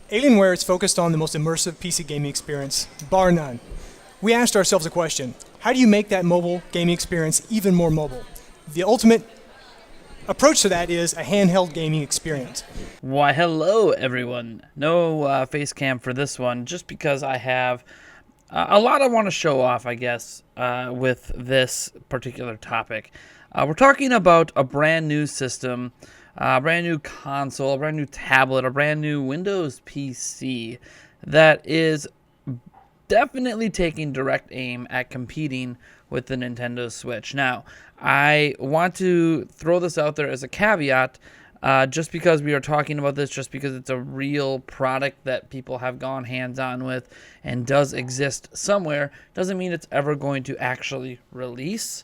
Alienware is focused on the most immersive PC gaming experience, bar none. We asked ourselves a question: how do you make that mobile gaming experience even more mobile? The ultimate approach to that is a handheld gaming experience. Why, hello everyone. No face cam for this one, just because I have a lot I want to show off, I guess, with this particular topic. We're talking about a brand new system, a brand new console, a brand new tablet, a brand new Windows PC that is definitely taking direct aim at competing with the Nintendo Switch. Now, I want to throw this out there as a caveat, just because we are talking about this, just because it's a real product that people have gone hands-on with and does exist somewhere, doesn't mean it's ever going to actually release.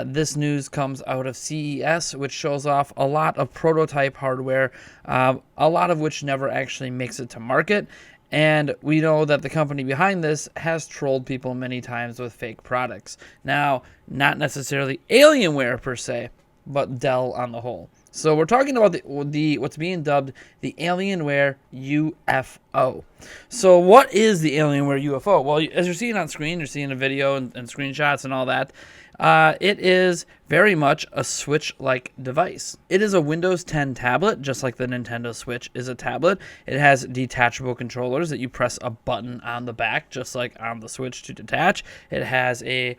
This news comes out of CES, which shows off a lot of prototype hardware, a lot of which never actually makes it to market. And we know that the company behind this has trolled people many times with fake products. Now, not necessarily Alienware per se, but Dell on the whole. So we're talking about the what's being dubbed the Alienware UFO. So what is the Alienware UFO? Well, as you're seeing on screen, you're seeing a video and screenshots and all that. It is very much a Switch-like device. It is a Windows 10 tablet, just like the Nintendo Switch is a tablet. It has detachable controllers that you press a button on the back, just like on the Switch to detach. It has a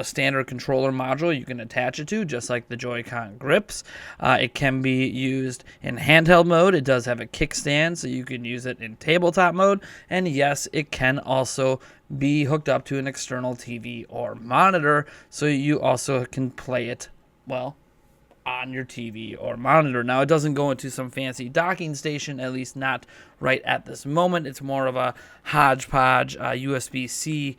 standard controller module you can attach it to, just like the Joy-Con grips. It can be used in handheld mode. It does have a kickstand, so you can use it in tabletop mode. And yes, it can also be hooked up to an external TV or monitor, so you also can play it, well, on your TV or monitor. Now, it doesn't go into some fancy docking station, at least not right at this moment. It's more of a hodgepodge USB-C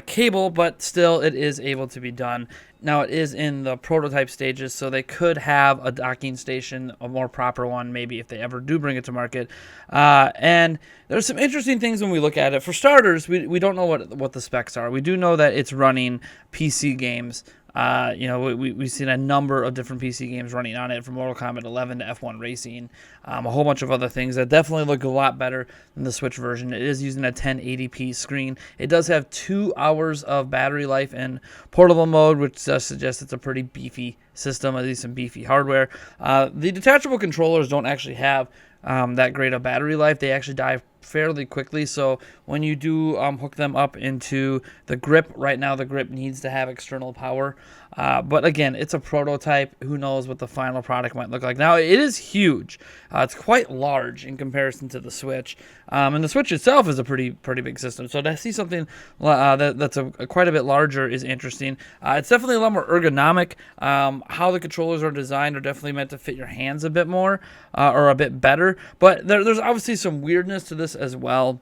cable, but still it is able to be done. Now, it is in the prototype stages, so they could have a docking station, a more proper one, maybe if they ever do bring it to market. And there's some interesting things when we look at it. For starters, we don't know what the specs are. We do know that it's running PC games. We've seen a number of different PC games running on it, from Mortal Kombat 11 to F1 Racing, a whole bunch of other things that definitely look a lot better than the Switch version. It is using a 1080p screen. It does have 2 hours of battery life in portable mode, which does suggest it's a pretty beefy system, at least some beefy hardware. The detachable controllers don't actually have that great of battery life. They actually die fairly quickly, so when you do hook them up into the grip, right now the grip needs to have external power, but again, it's a prototype. Who knows what the final product might look like. Now, it is huge. It's quite large in comparison to the Switch, and the Switch itself is a pretty big system, so to see something that's quite a bit larger is interesting. It's definitely a lot more ergonomic. How the controllers are designed are definitely meant to fit your hands a bit more, or a bit better, but there's obviously some weirdness to this as well.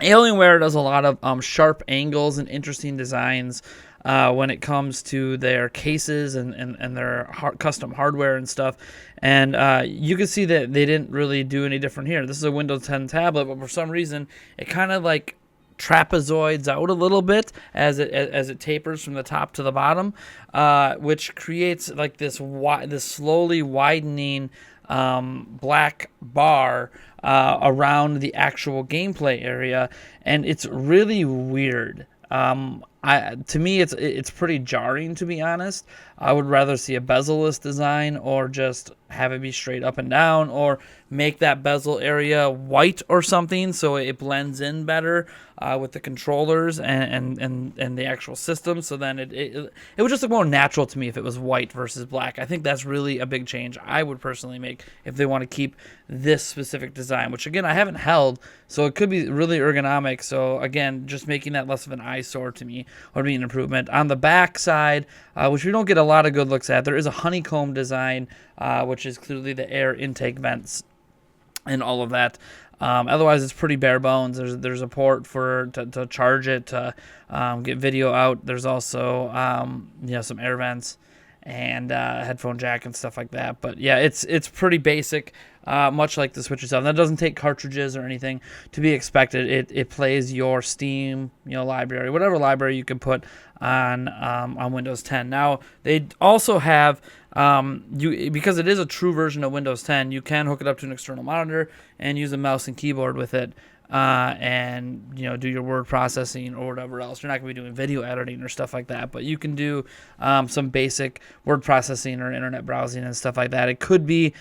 Alienware does a lot of sharp angles and interesting designs when it comes to their cases and their custom hardware and stuff. And you can see that they didn't really do any different here. This is a Windows 10 tablet, but for some reason, it kind of like trapezoids out a little bit as it tapers from the top to the bottom, which creates like this slowly widening black bar around the actual gameplay area, and it's really weird. To me, it's pretty jarring, to be honest. I would rather see a bezel-less design, or just have it be straight up and down, or make that bezel area white or something so it blends in better with the controllers and the actual system. So then it would just look more natural to me if it was white versus black. I think that's really a big change I would personally make if they want to keep this specific design, which again I haven't held, so it could be really ergonomic. So again, just making that less of an eyesore to me would be an improvement. On the back side, which we don't get a lot of good looks at, there is a honeycomb design, which is clearly the air intake vents and all of that. Otherwise, it's pretty bare bones. There's a port to charge it, to get video out. There's also some air vents and headphone jack and stuff like that. But yeah, it's pretty basic. much like the Switch itself. That doesn't take cartridges or anything to be expected. It plays your Steam, library, whatever library you can put on Windows 10. Now they also have because it is a true version of Windows 10, you can hook it up to an external monitor and use a mouse and keyboard with it. And do your word processing or whatever else. You're not going to be doing video editing or stuff like that, but you can do some basic word processing or internet browsing and stuff like that. It could be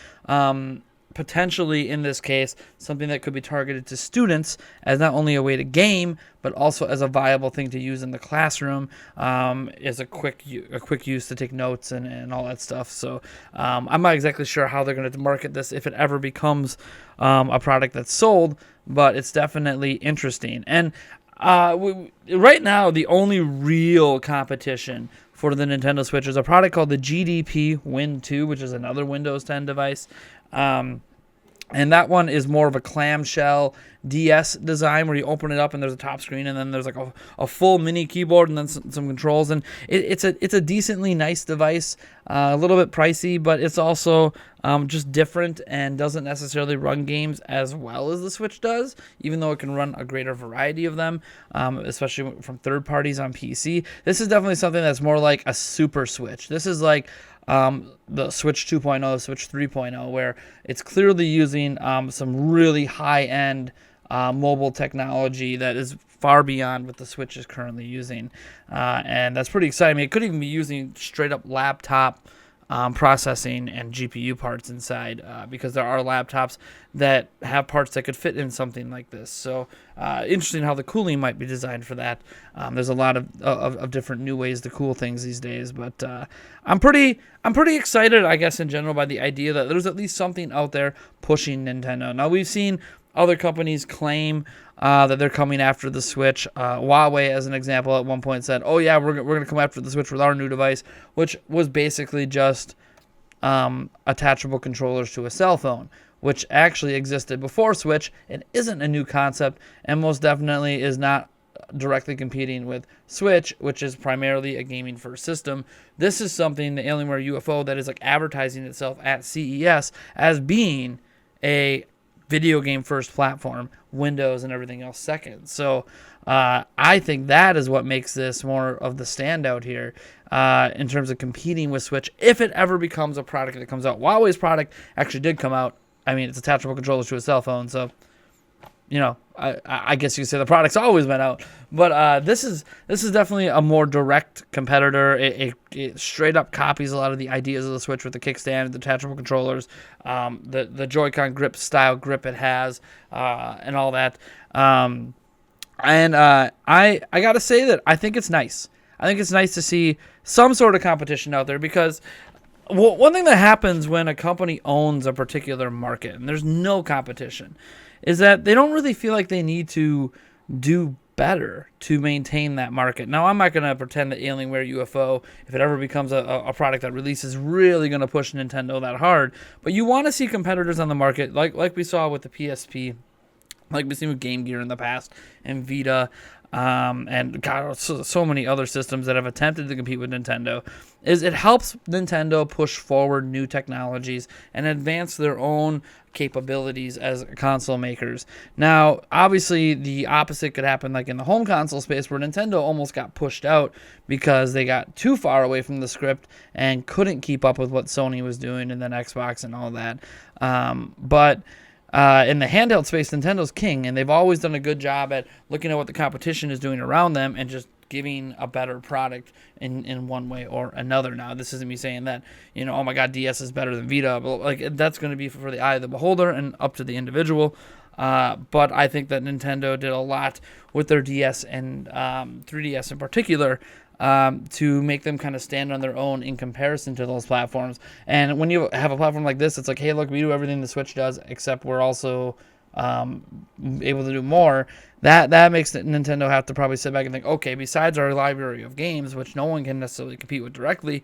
potentially, in this case, something that could be targeted to students as not only a way to game, but also as a viable thing to use in the classroom, as a quick use to take notes and all that stuff. So I'm not exactly sure how they're going to market this if it ever becomes a product that's sold, but it's definitely interesting. And right now, the only real competition for the Nintendo Switch is a product called the GDP Win 2, which is another Windows 10 device. And that one is more of a clamshell DS design where you open it up and there's a top screen and then there's like a full mini keyboard and then some controls. And it's a decently nice device, a little bit pricey, but it's also just different and doesn't necessarily run games as well as the Switch does, even though it can run a greater variety of them, especially from third parties on PC. This is definitely something that's more like a super Switch. This is like the Switch 2.0, Switch 3.0, where it's clearly using some really high-end mobile technology that is far beyond what the Switch is currently using. And that's pretty exciting. I mean, it could even be using straight-up laptop processing and GPU parts inside, because there are laptops that have parts that could fit in something like this. So interesting how the cooling might be designed for that. There's a lot of different new ways to cool things these days, but I'm pretty excited, I guess, in general, by the idea that there's at least something out there pushing Nintendo. Now, we've seen other companies claim that they're coming after the Switch. Huawei, as an example, at one point said, "Oh yeah, we're going to come after the Switch with our new device," which was basically just attachable controllers to a cell phone, which actually existed before Switch and isn't a new concept, and most definitely is not directly competing with Switch, which is primarily a gaming first system. This is something, the Alienware UFO, that is like advertising itself at CES as being a video game first platform, Windows and everything else second. So I think that is what makes this more of the standout here in terms of competing with Switch, if it ever becomes a product that comes out. Huawei's product actually did come out. I mean, it's attachable controllers to a cell phone, so I guess you could say the product's always been out. But this is definitely a more direct competitor. It straight up copies a lot of the ideas of the Switch with the kickstand, the detachable controllers, the Joy-Con grip style grip it has, and all that. I gotta say that I think it's nice. I think it's nice to see some sort of competition out there, because one thing that happens when a company owns a particular market and there's no competition is that they don't really feel like they need to do better to maintain that market. Now, I'm not going to pretend that Alienware UFO, if it ever becomes a product that releases, really going to push Nintendo that hard. But you want to see competitors on the market, like we saw with the PSP, like we've seen with Game Gear in the past, and Vita, and God, so many other systems that have attempted to compete with Nintendo. Is it helps Nintendo push forward new technologies and advance their own capabilities as console makers. Now, obviously, the opposite could happen, like in the home console space, where Nintendo almost got pushed out because they got too far away from the script and couldn't keep up with what Sony was doing, and then Xbox and all that. But in the handheld space, Nintendo's king, and they've always done a good job at looking at what the competition is doing around them and just giving a better product in one way or another. Now, this isn't me saying that, oh my God, DS is better than Vita, but like that's going to be for the eye of the beholder and up to the individual. But I think that Nintendo did a lot with their DS and 3DS in particular, to make them kind of stand on their own in comparison to those platforms. And when you have a platform like this, it's like, hey, look, we do everything the Switch does, except we're also able to do more. That makes Nintendo have to probably sit back and think, okay, besides our library of games, which no one can necessarily compete with directly,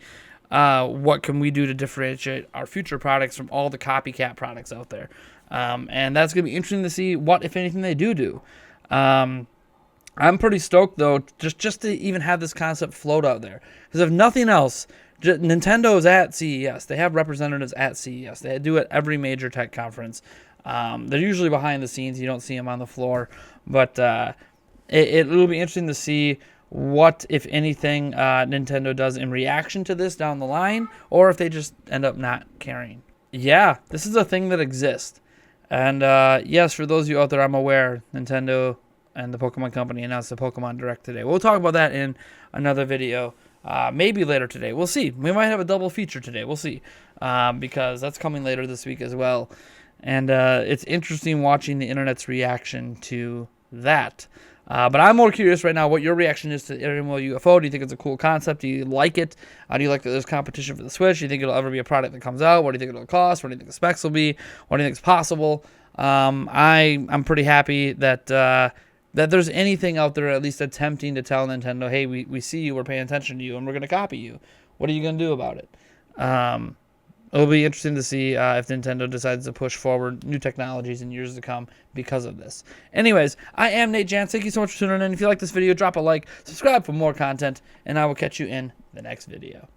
what can we do to differentiate our future products from all the copycat products out there? And that's going to be interesting to see what, if anything, they do. I'm pretty stoked, though, just to even have this concept float out there. Because if nothing else, Nintendo's at CES. They have representatives at CES. They do it every major tech conference. They're usually behind the scenes. You don't see them on the floor. But it'll be interesting to see what, if anything, Nintendo does in reaction to this down the line, or if they just end up not caring. Yeah, this is a thing that exists. And yes, for those of you out there, I'm aware Nintendo and the Pokemon Company announced the Pokemon Direct today. We'll talk about that in another video. Maybe later today. We'll see. We might have a double feature today. We'll see. Because that's coming later this week as well. And it's interesting watching the internet's reaction to that. But I'm more curious right now what your reaction is to Alienware UFO. Do you think it's a cool concept? Do you like it? Do you like that there's competition for the Switch? Do you think it'll ever be a product that comes out? What do you think it'll cost? What do you think the specs will be? What do you think is possible? I'm pretty happy that that there's anything out there at least attempting to tell Nintendo, hey, we see you, we're paying attention to you, and we're going to copy you. What are you going to do about it? It'll be interesting to see if Nintendo decides to push forward new technologies in years to come because of this. Anyways, I am Nate Jantz. Thank you so much for tuning in. If you like this video, drop a like, subscribe for more content, and I will catch you in the next video.